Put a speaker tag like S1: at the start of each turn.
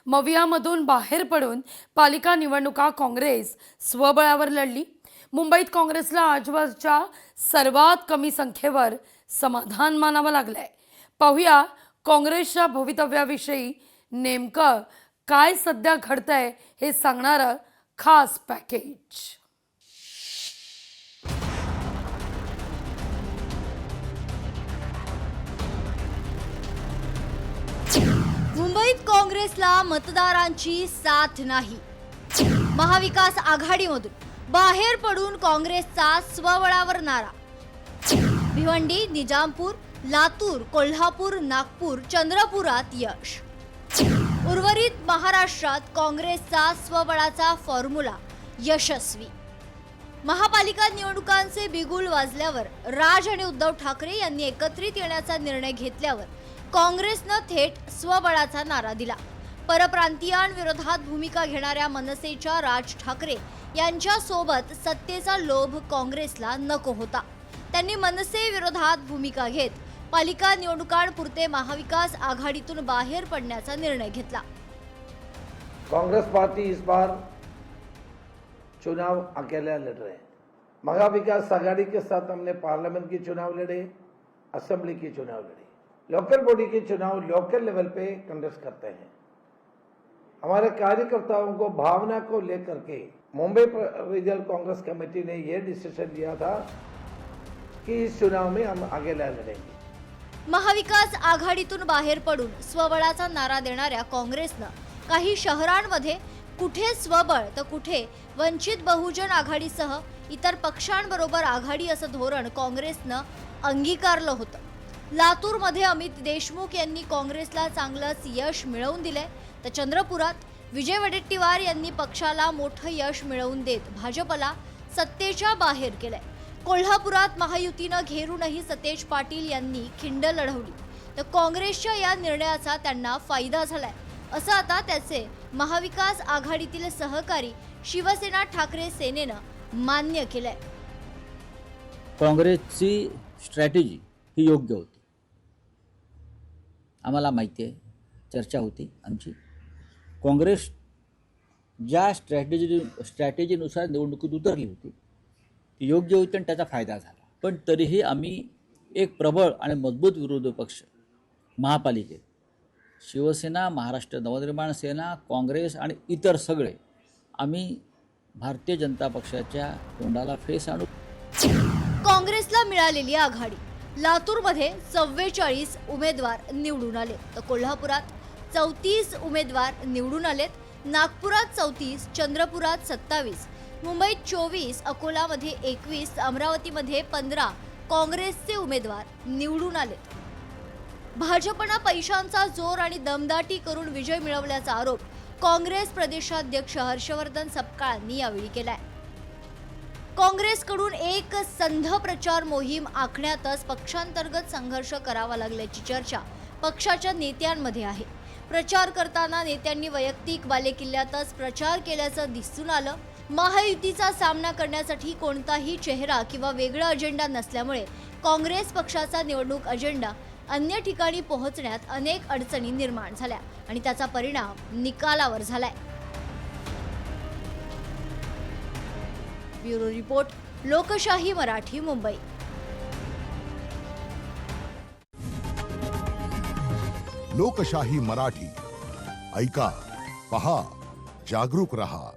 S1: मवियामधून बाहेर पडून पालिका निवडणुका काँग्रेस स्वबळावर लढली। मुंबईत काँग्रेसला आजवरच्या सर्वात कमी संख्येवर समाधान मानावं लागलंय। पाहूया काँग्रेसच्या भवितव्याविषयी नेमकं काय सध्या घडतंय हे सांगणारं खास पॅकेज।
S2: मुंबईत काँग्रेसला मतदारांची साथ नाही। महाविकास आघाडीमधून बाहेर पडून काँग्रेसचा स्वबळावर नारा। भिवंडी, निजामपूर, लातूर, कोल्हापूर, नागपूर, चंद्रपुरात यश। उर्वरित महाराष्ट्रात काँग्रेसचा स्वबळाचा फॉर्म्युला यशस्वी। महापालिका निवडणुकांचे बिगुल वाजल्यावर राज आणि उद्धव ठाकरे यांनी एकत्रित येण्याचा निर्णय घेतल्यावर काँग्रेसनं थेट स्वबळाचा नारा दिला। परप्रांतीयांविरोधात भूमिका घेणाऱ्या मनसेच्या राज ठाकरे यांच्या सोबत सत्तेचा लोभ काँग्रेसला नको होता। त्यांनी मनसे विरोधात भूमिका घेत पालिका निवडणुकांपुरते महाविकास आघाडीतून बाहेर पडण्याचा निर्णय घेतला।
S3: कांग्रेस पार्टी इस बार चुनाव अकेला लड़ रहे हैं। महाविकास आघाड़ी के साथ हमने पार्लियामेंट के चुनाव लड़े, असेंबली के चुनाव लड़े, लोकल बॉडी के चुनाव लोकल लेवल पे कंडक्ट करते हैं। हमारे कार्यकर्ताओं को भावना को लेकर के मुंबई रीजनल कांग्रेस कमेटी ने यह डिसीजन लिया था कि इस चुनाव में हम अकेला लड़ेंगे।
S2: महाविकास आघाडीतून बाहेर पडून स्वबळाचा नारा देणाऱ्या काँग्रेसनं काही शहरांमध्ये कुठे स्वबळ तर कुठे वंचित बहुजन आघाडीसह इतर पक्षांबरोबर आघाडी असं धोरण काँग्रेसनं अंगीकारलं होतं। लातूरमध्ये अमित देशमुख यांनी काँग्रेसला चांगलंच यश मिळवून दिलंय, तर चंद्रपुरात विजय वडेट्टीवार यांनी पक्षाला मोठं यश मिळवून देत भाजपला सत्तेच्या बाहेर केलंय। कोल्हापुरात महायुतीनं घेरूनही सतेज पाटील यांनी खिंड लढवली, तर काँग्रेसच्या या निर्णयाचा त्यांना फायदा झालाय असं आता त्याचे महाविकास आघाडीतील सहकारी शिवसेना ठाकरे सेनेनं मान्य केलंय।
S4: काँग्रेसची स्ट्रॅटेजी ही योग्य होती, आम्हाला माहिती आहे, चर्चा होती आमची। काँग्रेस ज्या स्ट्रॅटेजीनुसार निवडणुकीत उतरली होती ती योग्य होती आणि त्याचा फायदा झाला। पण तरीही आम्ही एक प्रबळ आणि मजबूत विरोधी पक्ष महापालिकेत शिवसेना, महाराष्ट्र नवनिर्माण सेना, काँग्रेस आणि इतर सगळे आम्ही भारतीय जनता पक्षाच्या तोंडाला फेस आणू।
S2: काँग्रेसला मिळालेली आघाडी लातूरमध्ये 44 उमेदवार निवडून आले, तर कोल्हापुरात 34 उमेदवार निवडून आलेत, नागपुरात 34, चंद्रपुरात 27, मुंबईत 24, अकोलामध्ये 21, अमरावतीमध्ये 15 काँग्रेसचे उमेदवार निवडून आलेत। भाजपनं पैशांचा जोर आणि दमदाटी करून विजय मिळवल्याचा आरोप काँग्रेस प्रदेशाध्यक्ष हर्षवर्धन सपकाळांनी यावेळी केलाय। काँग्रेसकडून एक संध प्रचार मोहीम आखण्यातच पक्षांतर्गत संघर्ष करावा लागल्याची चर्चा पक्षाच्या नेत्यांमध्ये आहे। प्रचार करताना नेत्यांनी वैयक्तिक बालेकिल्ल्यातच प्रचार केल्याचं दिसून आलं। महायुतीचा सामना करण्यासाठी कोणताही चेहरा किंवा वेगळा अजेंडा नसल्यामुळे काँग्रेस पक्षाचा निवडणूक अजेंडा अन्य ठिकाणी पोहोचण्यात अनेक अडचणी निर्माण झाल्या आणि त्याचा परिणाम निकालावर झालाय। ब्युरो रिपोर्ट, लोकशाही मराठी, मुंबई।
S5: लोकशाही मराठी ऐका, पहा, जागरूक रहा।